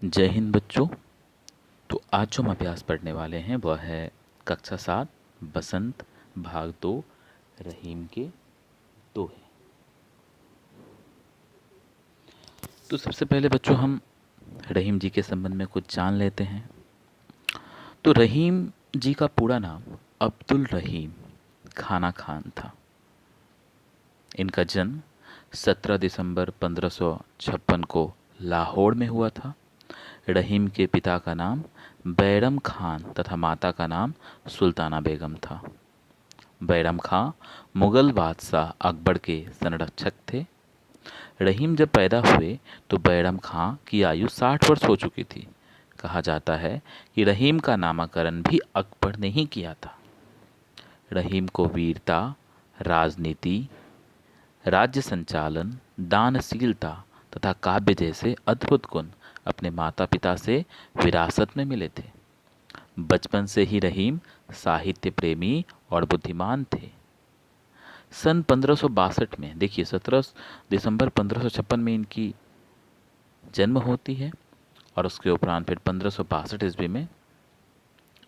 जय हिंद बच्चों। तो आज जो हम अभ्यास पढ़ने वाले हैं वह है कक्षा 7 बसंत भाग 2 रहीम के दोहे। तो सबसे पहले बच्चों हम रहीम जी के संबंध में कुछ जान लेते हैं। तो रहीम जी का पूरा नाम अब्दुल रहीम खाना खान था। इनका जन्म 17 दिसंबर 1556 को लाहौर में हुआ था। रहीम के पिता का नाम बैरम खान तथा माता का नाम सुल्ताना बेगम था। बैरम खां मुगल बादशाह अकबर के संरक्षक थे। रहीम जब पैदा हुए तो बैरम खां की आयु 60 वर्ष हो चुकी थी। कहा जाता है कि रहीम का नामकरण भी अकबर ने ही किया था। रहीम को वीरता, राजनीति, राज्य संचालन, दानशीलता तथा काव्य जैसे अद्भुत गुण अपने माता पिता से विरासत में मिले थे। बचपन से ही रहीम साहित्य प्रेमी और बुद्धिमान थे। सन 1562 में देखिए 17 दिसंबर 1556 में इनकी जन्म होती है और उसके उपरांत फिर 1562 ईस्वी में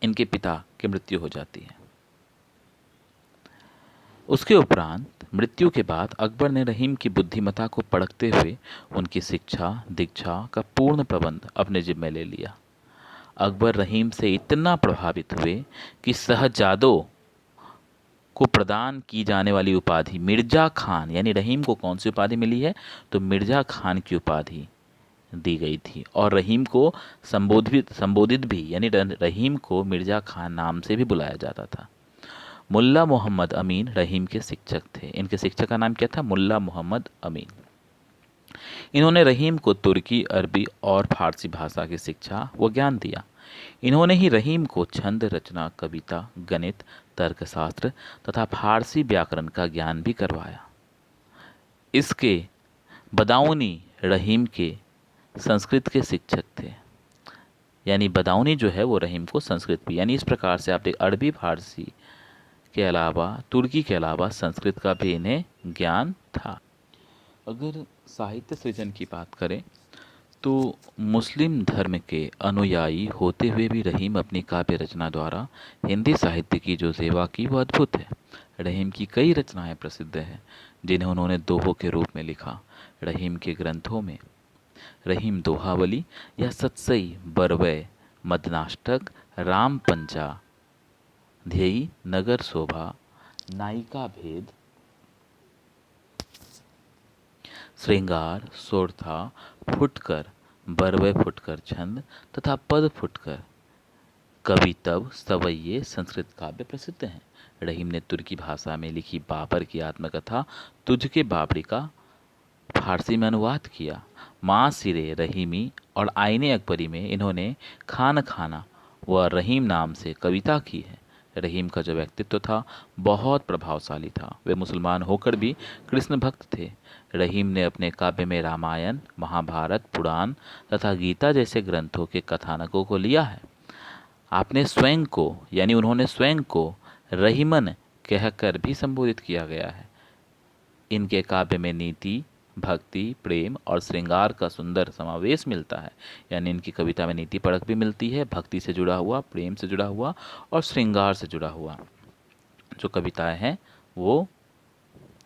इनके पिता की मृत्यु हो जाती है। उसके उपरांत मृत्यु के बाद अकबर ने रहीम की बुद्धिमत्ता को परखते हुए उनकी शिक्षा दीक्षा का पूर्ण प्रबंध अपने जिम्मे ले लिया। अकबर रहीम से इतना प्रभावित हुए कि शहजादों को प्रदान की जाने वाली उपाधि मिर्जा खान, यानी रहीम को कौन सी उपाधि मिली है, तो मिर्जा खान की उपाधि दी गई थी। और रहीम को संबोधित संबोधित भी, यानी रहीम को मिर्जा खान नाम से भी बुलाया जाता था। मुल्ला मोहम्मद अमीन रहीम के शिक्षक थे। इनके शिक्षक का नाम क्या था? मुल्ला मोहम्मद अमीन। इन्होंने रहीम को तुर्की, अरबी और फारसी भाषा की शिक्षा व ज्ञान दिया। इन्होंने ही रहीम को छंद रचना, कविता, गणित, तर्कशास्त्र तथा फारसी व्याकरण का ज्ञान भी करवाया। इसके बदाऊनी रहीम के संस्कृत के शिक्षक थे। यानी बदाऊनी जो है वो रहीम को संस्कृत भी, यानी इस प्रकार से आप देख अरबी, फारसी के अलावा, तुर्की के अलावा संस्कृत का भी इन्हें ज्ञान था। अगर साहित्य सृजन की बात करें तो मुस्लिम धर्म के अनुयायी होते हुए भी रहीम अपनी काव्य रचना द्वारा हिंदी साहित्य की जो सेवा की वो अद्भुत है। रहीम की कई रचनाएं प्रसिद्ध हैं जिन्हें उन्होंने दोहों के रूप में लिखा। रहीम के ग्रंथों में रहीम दोहावली या सतसई, बरवै, मदनाष्टक, राम पंचा, ध्येयी, नगर शोभा, नायिका भेद, श्रृंगार, सोरथा, फुटकर, बरवै फुटकर छंद तथा पद फुटकर, कवितव, सवैये संस्कृत काव्य प्रसिद्ध हैं। रहीम ने तुर्की भाषा में लिखी बाबर की आत्मकथा तुझके बाबरी का फारसी में अनुवाद किया। माँ सिरे रहीमी और आईने अकबरी में इन्होंने खान खाना व रहीम नाम से कविता की है। रहीम का जो व्यक्तित्व था बहुत प्रभावशाली था। वे मुसलमान होकर भी कृष्ण भक्त थे। रहीम ने अपने काव्य में रामायण, महाभारत, पुराण तथा गीता जैसे ग्रंथों के कथानकों को लिया है। आपने स्वयं को, यानी उन्होंने स्वयं को रहीमन कहकर भी संबोधित किया गया है। इनके काव्य में नीति, भक्ति, प्रेम और श्रृंगार का सुंदर समावेश मिलता है। यानी इनकी कविता में नीति परक भी मिलती है, भक्ति से जुड़ा हुआ, प्रेम से जुड़ा हुआ और श्रृंगार से जुड़ा हुआ जो कविताएं हैं वो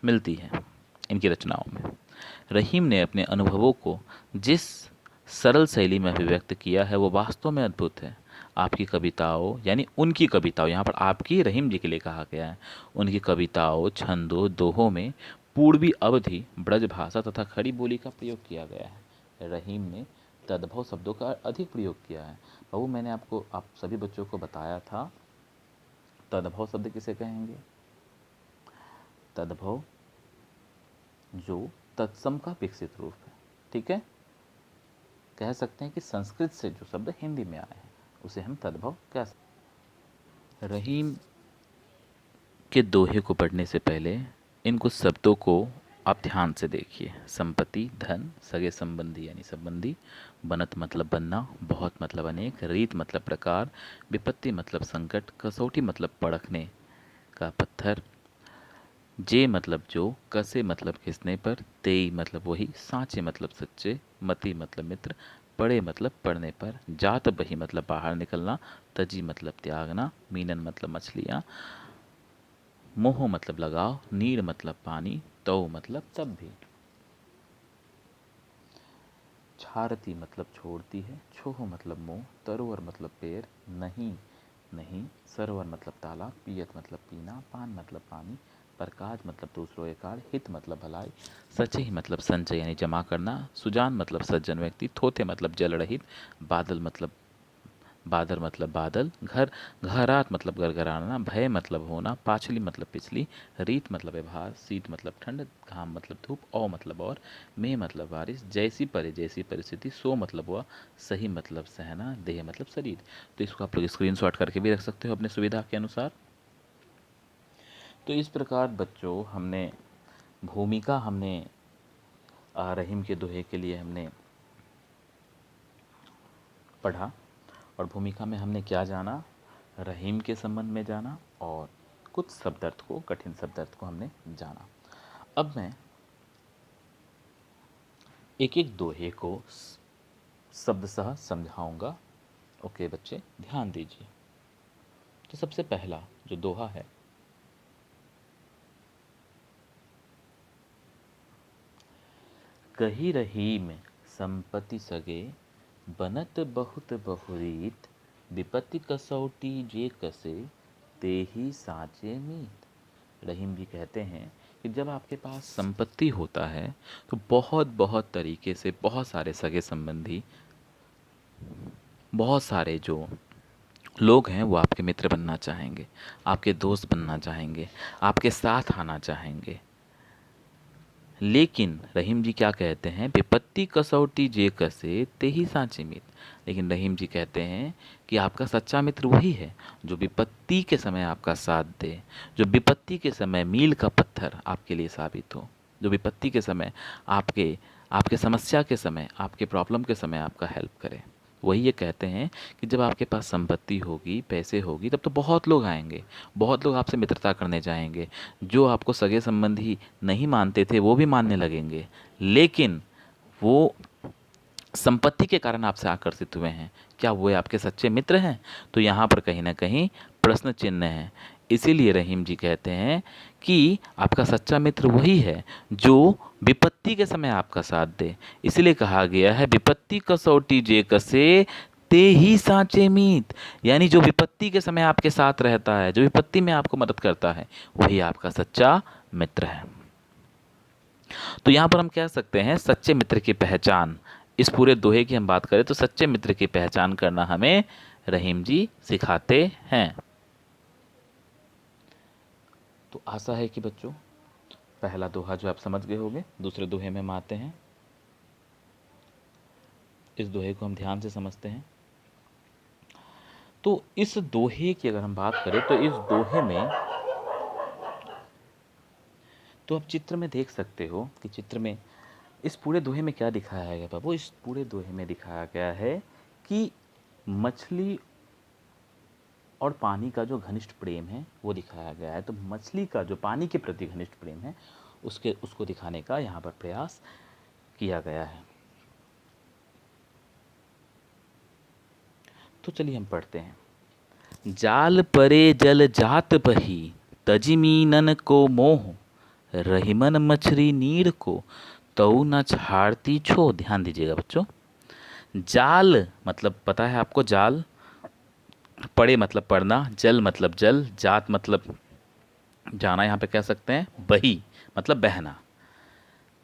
मिलती हैं इनकी रचनाओं में। रहीम ने अपने अनुभवों को जिस सरल शैली में अभिव्यक्त किया है वो वास्तव में अद्भुत है। आपकी कविताओं, यानी उनकी कविताओं, यहाँ पर आपकी रहीम जी के लिए कहा गया है, उनकी कविताओं, छंदों, दोहों में पूर्वी अवधि ब्रज भाषा तथा खड़ी बोली का प्रयोग किया गया है। रहीम ने तद्भव शब्दों का अधिक प्रयोग किया है। बाबू मैंने आपको, आप सभी बच्चों को बताया था तद्भव शब्द किसे कहेंगे? तद्भव जो तत्सम का विकसित रूप है। ठीक है, कह सकते हैं कि संस्कृत से जो शब्द हिंदी में आए हैं उसे हम तद्भव कह सकते हैं। रहीम के दोहे को पढ़ने से पहले इन कुछ शब्दों को आप ध्यान से देखिए। संपत्ति, धन, सगे संबंधी यानी संबंधी, बनत मतलब बनना, बहुत मतलब अनेक, रीत मतलब प्रकार, विपत्ति मतलब संकट, कसौटी मतलब परखने का पत्थर, जे मतलब जो, कसे मतलब घिसने पर, तेई मतलब वही, साँचे मतलब सच्चे, मति मतलब मित्र, पड़े मतलब पड़ने पर, जात बही मतलब बाहर निकलना, तजी मतलब त्यागना, मीनन मतलब मछलियाँ, मोह मतलब लगाव, नीर मतलब पानी, तौ मतलब तब भी। छारती मतलब छोड़ती है, छोह मतलब मुंह, तरोवर मतलब पेड़, नहीं नहीं, सरोवर मतलब तालाब, पियत मतलब पीना, पान मतलब पानी, प्रकाज मतलब दूसरों के कार्य, हित मतलब भलाई, सचे ही मतलब संचय यानी जमा करना, सुजान मतलब सज्जन व्यक्ति, थोथे मतलब जल रहित, बादल मतलब बादर मतलब बादल, घरात मतलब गड़गड़ाना, भय मतलब होना, पाछली मतलब पिछली, रीत मतलब व्यवहार, शीत मतलब ठंड, घाम मतलब धूप, औ मतलब और, में मतलब बारिश, जैसी परे जैसी परिस्थिति, सो मतलब हुआ, सही मतलब सहना, देह मतलब शरीर। तो इसको आप लोग स्क्रीनशॉट करके भी रख सकते हो अपने सुविधा के अनुसार। तो इस प्रकार बच्चों हमने भूमिका हमने रहीम के दोहे के लिए हमने पढ़ा, और भूमिका में हमने क्या जाना, रहीम के संबंध में जाना, और कुछ शब्दार्थ को, कठिन शब्दार्थ को हमने जाना। अब मैं एक एक दोहे को शब्दशः समझाऊंगा। ओके बच्चे, ध्यान दीजिए। तो सबसे पहला जो दोहा है, कही रहीम संपत्ति सगे, बनत बहुत बहुरीत, विपत्ति कसौटी जे कसे, ते ही साचे मीत। रहीम जी कहते हैं कि जब आपके पास संपत्ति होता है तो बहुत बहुत तरीके से बहुत सारे सगे संबंधी, बहुत सारे जो लोग हैं वो आपके मित्र बनना चाहेंगे, आपके दोस्त बनना चाहेंगे, आपके साथ आना चाहेंगे। लेकिन रहीम जी क्या कहते हैं, विपत्ति कसौटी जे कसे ते ही साचे मित। लेकिन रहीम जी कहते हैं कि आपका सच्चा मित्र वही है जो विपत्ति के समय आपका साथ दे, जो विपत्ति के समय मील का पत्थर आपके लिए साबित हो, जो विपत्ति के समय आपके आपके समस्या के समय, आपके प्रॉब्लम के समय आपका हेल्प करे। वही ये कहते हैं कि जब आपके पास संपत्ति होगी, पैसे होगी, तब तो बहुत लोग आएंगे, बहुत लोग आपसे मित्रता करने जाएंगे, जो आपको सगे संबंधी नहीं मानते थे वो भी मानने लगेंगे, लेकिन वो संपत्ति के कारण आपसे आकर्षित हुए हैं, क्या वो आपके सच्चे मित्र हैं? तो यहाँ पर कहीं ना कहीं प्रश्न चिन्ह है। इसीलिए रहीम जी कहते हैं कि आपका सच्चा मित्र वही है जो विपत्ति के समय आपका साथ दे। इसलिए कहा गया है, विपत्ति कसौटी जे कसे ते ही साचे मीत। यानी जो विपत्ति के समय आपके साथ रहता है, जो विपत्ति में आपको मदद करता है, वही आपका सच्चा मित्र है। तो यहाँ पर हम कह सकते हैं सच्चे मित्र की पहचान, इस पूरे दोहे की हम बात करें तो सच्चे मित्र की पहचान करना हमें रहीम जी सिखाते हैं। तो आशा है कि बच्चों पहला दोहा जो आप समझ गए होंगे। दूसरे दोहे में हम आते हैं। इस दोहे को हम ध्यान से समझते हैं। तो इस दोहे की अगर हम बात करें तो इस दोहे में, तो आप चित्र में देख सकते हो कि चित्र में इस पूरे दोहे में क्या दिखाया गया बाबू। इस पूरे दोहे में दिखाया गया है कि मछली और पानी का जो घनिष्ठ प्रेम है वो दिखाया गया है। तो मछली का जो पानी के प्रति घनिष्ठ प्रेम है उसको दिखाने का यहाँ पर प्रयास किया गया है। तो चलिए हम पढ़ते हैं। जाल परे जल जात बही, तजिमीनन को मोह, रहीमन मछली नीर को, तऊ न छाड़ती छो। ध्यान दीजिएगा बच्चों। जाल मतलब पता है आपको, जाल पड़े मतलब पढ़ना, जल मतलब जल, जात मतलब जाना, यहाँ पे कह सकते हैं बही मतलब बहना,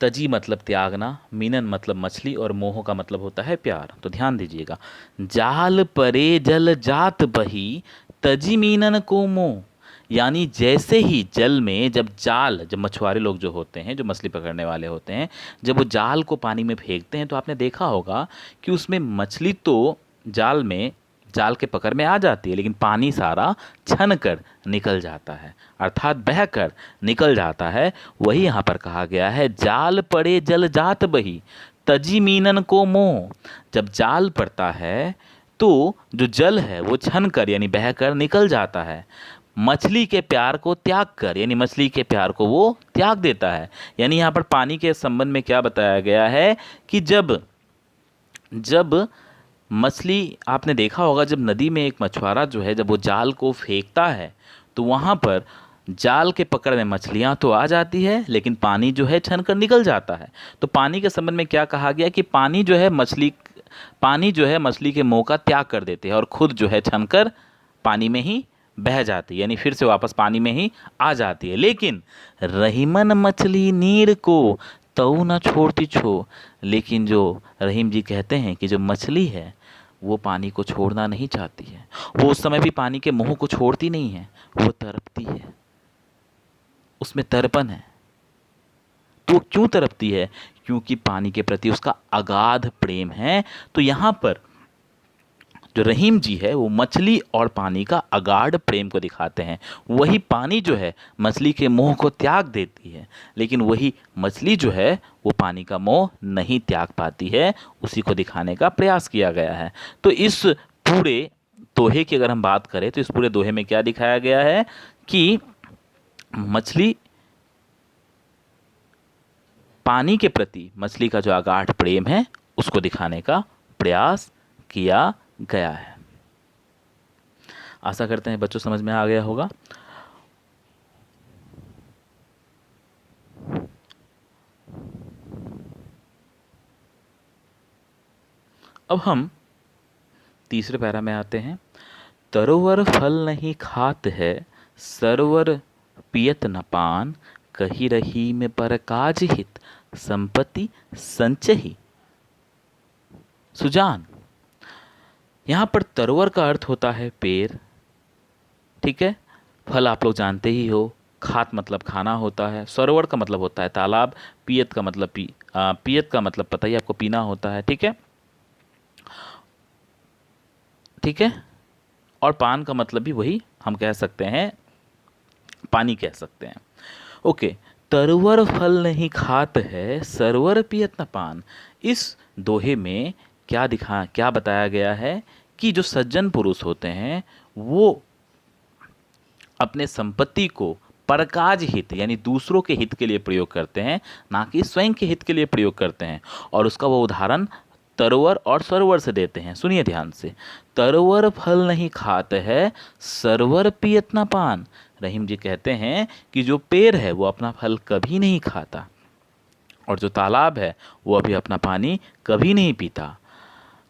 तजी मतलब त्यागना, मीनन मतलब मछली, और मोह का मतलब होता है प्यार। तो ध्यान दीजिएगा, जाल परे जल जात बही, तजी मीनन को मोह। यानी जैसे ही जल में जब मछुआरे लोग जो होते हैं, जो मछली पकड़ने वाले होते हैं, जब वो जाल को पानी में फेंकते हैं तो आपने देखा होगा कि उसमें मछली तो जाल के पकड़ में आ जाती है, लेकिन पानी सारा छन कर निकल जाता है, अर्थात बह कर निकल जाता है। वही यहाँ पर कहा गया है, जाल पड़े जल जात बही, तजी मीनन को मोह। जब जाल पड़ता है तो जो जल है वो छन कर यानी बह कर निकल जाता है, मछली के प्यार को त्याग कर, यानी मछली के प्यार को वो त्याग देता है। यानी यहाँ पर पानी के संबंध में क्या बताया गया है कि जब जब मछली, आपने देखा होगा जब नदी में एक मछुआरा जो है जब वो जाल को फेंकता है तो वहाँ पर जाल के पकड़ में मछलियाँ तो आ जाती है, लेकिन पानी जो है छन कर निकल जाता है। तो पानी के संबंध में क्या कहा गया कि पानी जो है मछली के मुंह का त्याग कर देती है और खुद जो है छन कर पानी में ही बह जाती है, यानी फिर से वापस पानी में ही आ जाती है। लेकिन रहीमन मछली नीर को तऊ न छोड़ती छो, लेकिन जो रहीम जी कहते हैं कि जो मछली है वो पानी को छोड़ना नहीं चाहती है, वो उस समय भी पानी के मुंह को छोड़ती नहीं है, वो तड़पती है, उसमें तड़पन है। तो क्यों तड़पती है? क्योंकि पानी के प्रति उसका अगाध प्रेम है। तो यहाँ पर जो रहीम जी है वो मछली और पानी का अगाध प्रेम को दिखाते हैं। वही पानी जो है मछली के मोह को त्याग देती है, लेकिन वही मछली जो है वो पानी का मोह नहीं त्याग पाती है, उसी को दिखाने का प्रयास किया गया है। तो इस पूरे दोहे की अगर हम बात करें तो इस पूरे दोहे में क्या दिखाया गया है कि मछली, पानी के प्रति मछली का जो अगाध प्रेम है उसको दिखाने का प्रयास किया गया है। आशा करते हैं बच्चों समझ में आ गया होगा। अब हम तीसरे पैरा में आते हैं। तरोवर फल नहीं खात है, सरवर पियत न पान, कही रही में पर काज हित, संपत्ति संचही सुजान। यहाँ पर तरोवर का अर्थ होता है पेड़, ठीक है। फल आप लोग जानते ही हो, खात मतलब खाना होता है, सरोवर का मतलब होता है तालाब, पियत का मतलब पियत का मतलब पता ही आपको पीना होता है, ठीक है, ठीक है। और पान का मतलब भी वही हम कह सकते हैं, पानी कह सकते हैं। ओके, तरवर फल नहीं खात है, सरवर पियत न पान। इस दोहे में क्या बताया गया है कि जो सज्जन पुरुष होते हैं वो अपने संपत्ति को परकाज हित यानी दूसरों के हित के लिए प्रयोग करते हैं, ना कि स्वयं के हित के लिए प्रयोग करते हैं। और उसका वो उदाहरण तरवर और सरोवर से देते हैं। सुनिए ध्यान से। तरवर फल नहीं खात है, सरवर पियत न पान। रहीम जी कहते हैं कि जो पेड़ है वो अपना फल कभी नहीं खाता और जो तालाब है वो अभी अपना पानी कभी नहीं पीता।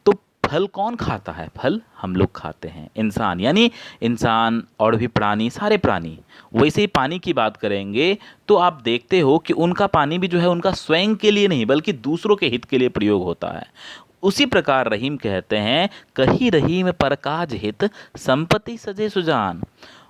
तो फल कौन खाता है? फल हम लोग खाते हैं, इंसान, यानी इंसान और भी प्राणी, सारे प्राणी। वैसे ही पानी की बात करेंगे तो आप देखते हो कि उनका पानी भी जो है उनका स्वयं के लिए नहीं बल्कि दूसरों के हित के लिए प्रयोग होता है। उसी प्रकार रहीम कहते हैं, कही रहीम परकाज हित, संपत्ति सजे सुजान।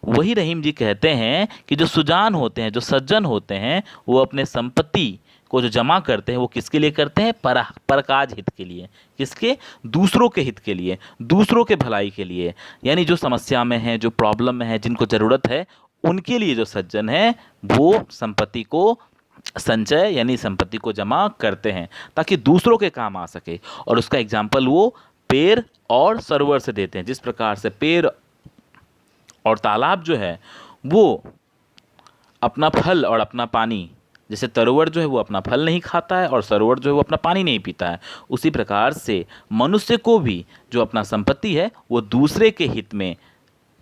वही रहीम जी कहते हैं कि जो सुजान होते हैं, जो सज्जन होते हैं, वो अपने संपत्ति को जो जमा करते हैं वो किसके लिए करते हैं? परकाज हित के लिए। किसके? दूसरों के हित के लिए, दूसरों के भलाई के लिए। यानी जो समस्या में है, जो प्रॉब्लम में है, जिनको ज़रूरत है, उनके लिए जो सज्जन है वो संपत्ति को संचय यानी संपत्ति को जमा करते हैं ताकि दूसरों के काम आ सके। और उसका एग्जाम्पल वो पेड़ और सरोवर से देते हैं। जिस प्रकार से पेड़ और तालाब जो है वो अपना फल और अपना पानी, जैसे तरोवर जो है वो अपना फल नहीं खाता है और सरोवर जो है वो अपना पानी नहीं पीता है, उसी प्रकार से मनुष्य को भी जो अपना संपत्ति है वो दूसरे के हित में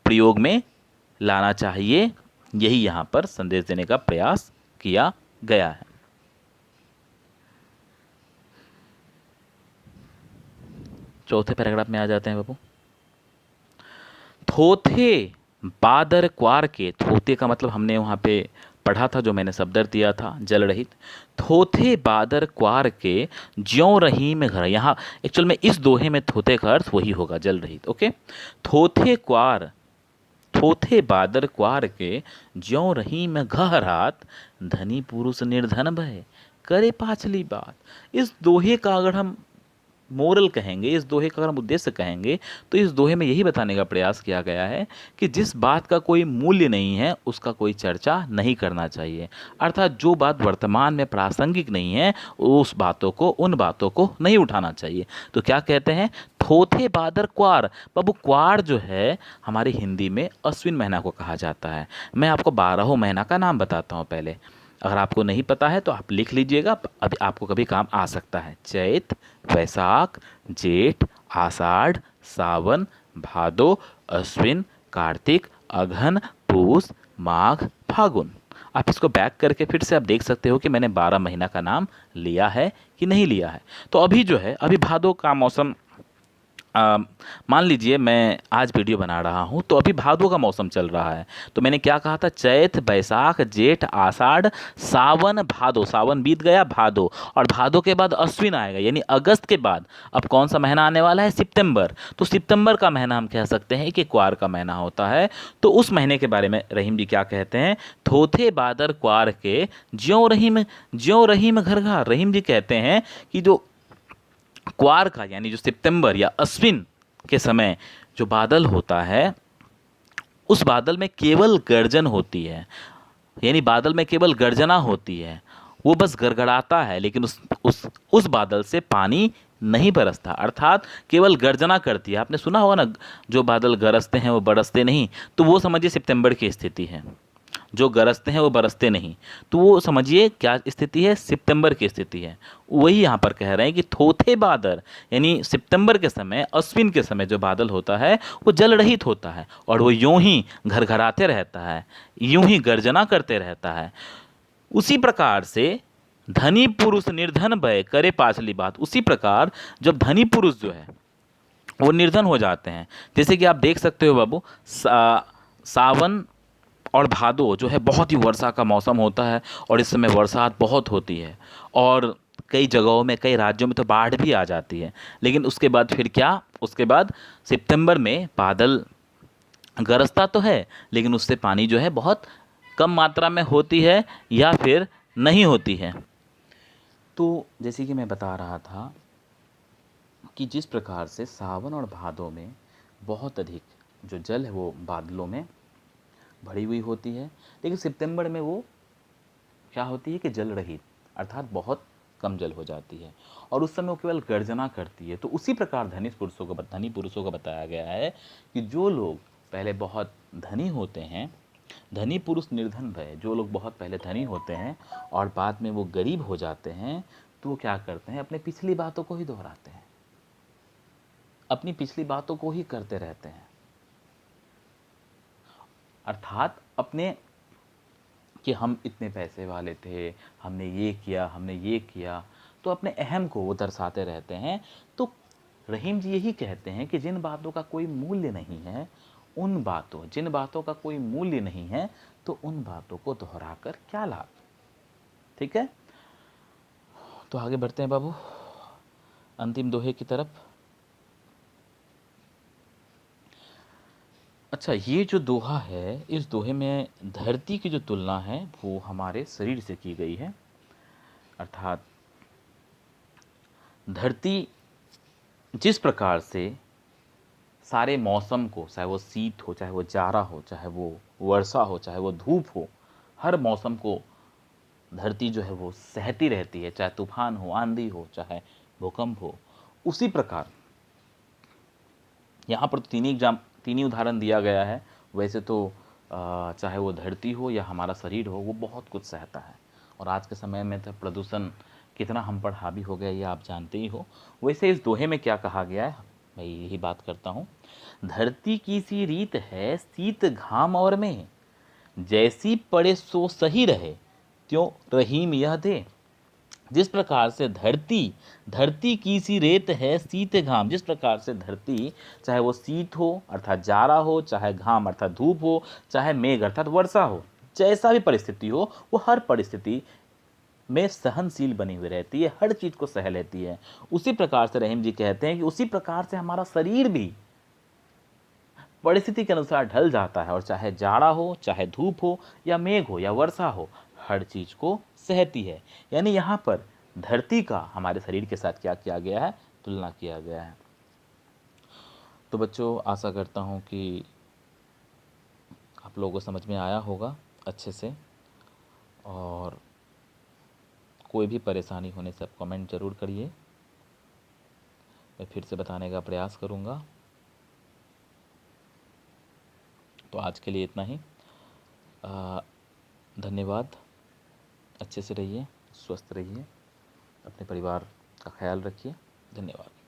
प्रयोग में लाना चाहिए। यही यहाँ पर संदेश देने का प्रयास किया गया है। चौथे पैराग्राफ में आ जाते हैं बाबू। थोथे बादर क्वार के, थोते का मतलब हमने वहाँ पे पढ़ा था, जो मैंने शब्द दिया था, जल रहित। थोथे बादर क्वार के ज्यों रहीम घर। यहाँ एक्चुअल में इस दोहे में थोते का अर्थ वही होगा, जल रहित। ओके, थोथे बादर क्वार के ज्यों रहीम घहरात, धनी पुरुष निर्धन भय करे पाछली बात। इस दोहे का अगर हम मोरल कहेंगे, इस दोहे का अगर हम उद्देश्य कहेंगे, तो इस दोहे में यही बताने का प्रयास किया गया है कि जिस बात का कोई मूल्य नहीं है उसका कोई चर्चा नहीं करना चाहिए। अर्थात जो बात वर्तमान में प्रासंगिक नहीं है उन बातों को नहीं उठाना चाहिए। तो क्या कहते हैं? थोथे बादर क्वार। बाबू क्वार जो है हमारी हिंदी में अश्विन महीना को कहा जाता है। मैं आपको 12 महीना का नाम बताता हूँ पहले। अगर आपको नहीं पता है तो आप लिख लीजिएगा, अभी आपको कभी काम आ सकता है। चैत, वैशाख, जेठ, आषाढ़, सावन, भादो, अश्विन, कार्तिक, अगहन, पूस, माघ, फागुन। आप इसको बैक करके फिर से आप देख सकते हो कि मैंने 12 महीना का नाम लिया है कि नहीं लिया है। तो अभी जो है, अभी भादो का मौसम, आ, मान लीजिए मैं आज वीडियो बना रहा हूँ तो अभी भादों का मौसम चल रहा है। तो मैंने क्या कहा था, चैत, बैसाख, जेठ, आषाढ़, सावन, भादो। सावन बीत गया, भादो, और भादो के बाद अश्विन आएगा, यानी अगस्त के बाद अब कौन सा महीना आने वाला है, सितंबर। तो सितंबर का महीना हम कह सकते हैं कि क्वार का महीना होता है। तो उस महीने के बारे में रहीम जी क्या कहते हैं, थोथे बादर क्वार के ज्यों रहीम घर घर। रहीम जी कहते हैं कि जो क्वार का यानी जो सितंबर या अश्विन के समय जो बादल होता है, उस बादल में केवल गर्जन होती है, यानी बादल में केवल गर्जना होती है, वो बस गड़गड़ाता है, लेकिन उस बादल से पानी नहीं बरसता, अर्थात केवल गर्जना करती है। आपने सुना होगा ना, जो बादल गरजते हैं वो बरसते नहीं, तो वो समझिए सितंबर की स्थिति है। जो गरजते हैं वो बरसते नहीं, तो वो समझिए क्या स्थिति है, सितंबर की स्थिति है। वही यहाँ पर कह रहे हैं कि थोथे बादल, यानी सितंबर के समय, अश्विन के समय जो बादल होता है वो जल रहित होता है, और वो यूं ही घरघराते रहता है, यूं ही गर्जना करते रहता है। उसी प्रकार से धनी पुरुष निर्धन भय करे पाछली बात। उसी प्रकार जब धनी पुरुष जो है वो निर्धन हो जाते हैं, जैसे कि आप देख सकते हो बाबू, सावन और भादो जो है बहुत ही वर्षा का मौसम होता है, और इस समय बरसात बहुत होती है, और कई जगहों में, कई राज्यों में तो बाढ़ भी आ जाती है। लेकिन उसके बाद फिर क्या, उसके बाद सितंबर में बादल गरजता तो है, लेकिन उससे पानी जो है बहुत कम मात्रा में होती है, या फिर नहीं होती है। तो जैसे कि मैं बता रहा था कि जिस प्रकार से सावन और भादों में बहुत अधिक जो जल है वो बादलों में भरी हुई होती है, लेकिन सितंबर में वो क्या होती है कि जल रहित, अर्थात बहुत कम जल हो जाती है, और उस समय वो केवल गर्जना करती है। तो उसी प्रकार धनी पुरुषों को बताया गया है कि जो लोग पहले बहुत धनी होते हैं, धनी पुरुष निर्धन भय, जो लोग बहुत पहले धनी होते हैं और बाद में वो गरीब हो जाते हैं, तो वो क्या करते हैं, अपने पिछली बातों को ही दोहराते हैं, अपनी पिछली बातों को ही करते रहते हैं, अर्थात अपने कि हम इतने पैसे वाले थे, हमने ये किया, हमने ये किया, तो अपने अहम को वो दर्शाते रहते हैं। तो रहीम जी यही कहते हैं कि जिन बातों का कोई मूल्य नहीं है, जिन बातों का कोई मूल्य नहीं है, तो उन बातों को दोहराकर क्या लाभ। ठीक है, तो आगे बढ़ते हैं बाबू अंतिम दोहे की तरफ। अच्छा, ये जो दोहा है, इस दोहे में धरती की जो तुलना है वो हमारे शरीर से की गई है, अर्थात धरती जिस प्रकार से सारे मौसम को, चाहे वो शीत हो, चाहे वो जाड़ा हो, चाहे वो वर्षा हो, चाहे वो धूप हो, हर मौसम को धरती जो है वो सहती रहती है, चाहे तूफान हो, आंधी हो, चाहे भूकंप हो। उसी प्रकार यहाँ पर तो तीन ही उदाहरण दिया गया है। वैसे तो चाहे वो धरती हो या हमारा शरीर हो, वो बहुत कुछ सहता है, और आज के समय में तो प्रदूषण कितना हम पर हावी हो गया ये आप जानते ही हो। वैसे इस दोहे में क्या कहा गया है, मैं यही बात करता हूँ। धरती की सी रीत है शीत घाम और में, जैसी पड़े सो सही रहे, त्यों रहीम यह दे। जिस प्रकार से धरती की सी रेत है शीत घाम, जिस प्रकार से धरती, चाहे वो शीत हो अर्थात जाड़ा हो, चाहे घाम अर्थात धूप हो, चाहे मेघ अर्थात वर्षा हो, जैसा भी परिस्थिति हो, वो हर परिस्थिति में सहनशील बनी हुई रहती है, हर चीज़ को सह लेती है। उसी प्रकार से रहीम जी कहते हैं कि उसी प्रकार से हमारा शरीर भी परिस्थिति के अनुसार ढल जाता है, और चाहे जाड़ा हो, चाहे धूप हो, या मेघ हो, या वर्षा हो, हर चीज़ को सहती है। यानी यहाँ पर धरती का हमारे शरीर के साथ क्या किया गया है, तुलना किया गया है। तो बच्चों, आशा करता हूँ कि आप लोगों को समझ में आया होगा अच्छे से, और कोई भी परेशानी होने से आप कमेंट ज़रूर करिए, मैं फिर से बताने का प्रयास करूँगा। तो आज के लिए इतना ही। धन्यवाद। अच्छे से रहिए, स्वस्थ रहिए, अपने परिवार का ख्याल रखिए। धन्यवाद।